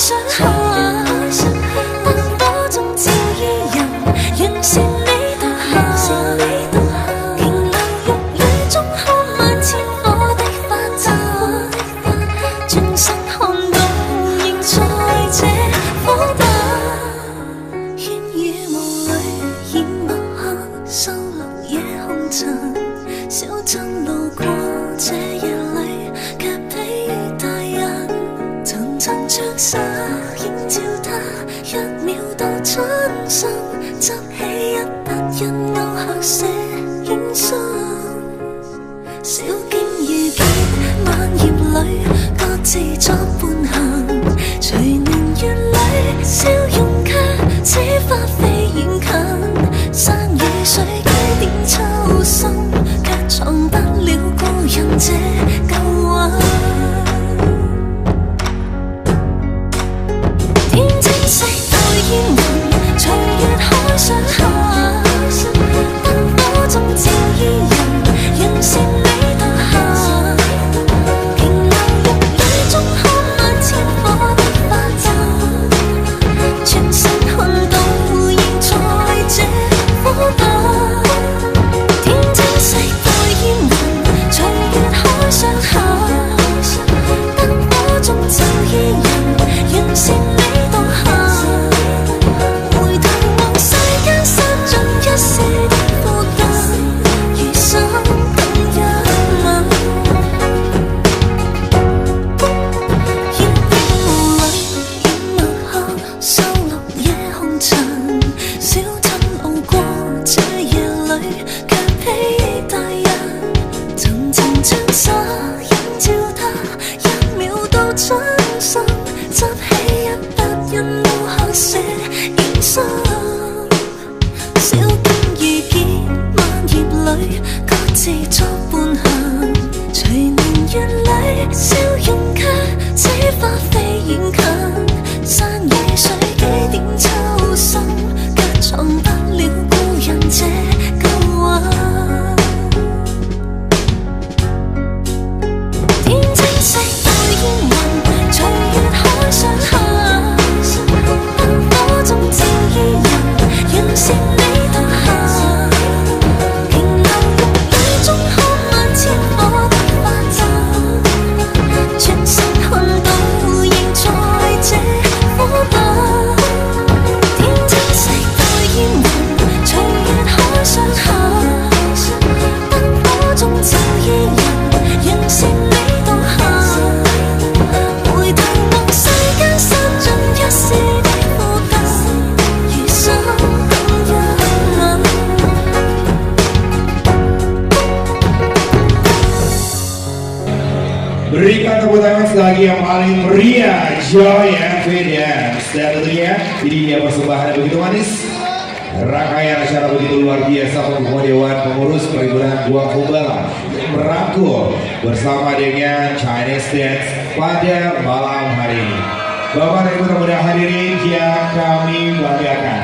想下，燈火中照依人，讓善美獨下。瓊樓玉宇中看萬千火的發燦，轉身看到仍在這火把。煙雨霧裏掩墨客，收錄夜紅塵。小鎮路過這夜裏，卻疲於大人。層層窗紗映照他，一秒到春心。執起一筆印勾刻寫影心。小徑遇見萬葉裏，各自作伴行。隨年月裏，笑容卻似花飛遠近。山與水幾點秋深，卻藏不了故人這舊魂。天青色待煙雲，隨月海上下。燈火中照依人，讓善美獨下。瓊樓玉宇中看萬千火的發燦，轉身看到仍在這火把。天青色待煙雲，隨月海上下。燈火中照依人，讓善美獨下。回頭望世間失盡一世的負擔，餘生等一吻。煙雨霧裏掩墨客，收錄夜紅塵。小鎮路過這夜裏，卻疲於大人。層層窗紗映照他，一秒到春心。執起一筆印勾刻寫影心。小徑遇見萬葉裏，各自作伴行。隨年月裏，笑容卻似花飛遠近。山與水幾點秋深，卻藏不了故人這舊魂。天青色待煙雲，隨月海上下。燈火中照依人，讓善美獨下。瓊樓玉宇中看萬千火的發燦，轉身看到仍在這火把。天青色待煙雲，隨月海上下。燈火中照依人，讓善美獨下。回頭望世間失盡一世的負擔，餘生等一吻。Berikan tepuk tangan sekali lagi yang paling meriah, Joy and Fidence. Dan tentunya ini dia persembahan begitu manis, rangkaian acara begitu luar biasa pengumuman Dewan Pengurus Perhimpunan Buah Kumbala yang merangkul bersama dengan Chinese Dance pada malam hari ini. Bapak dan Ibu tamu hadirin yang kami banggakan.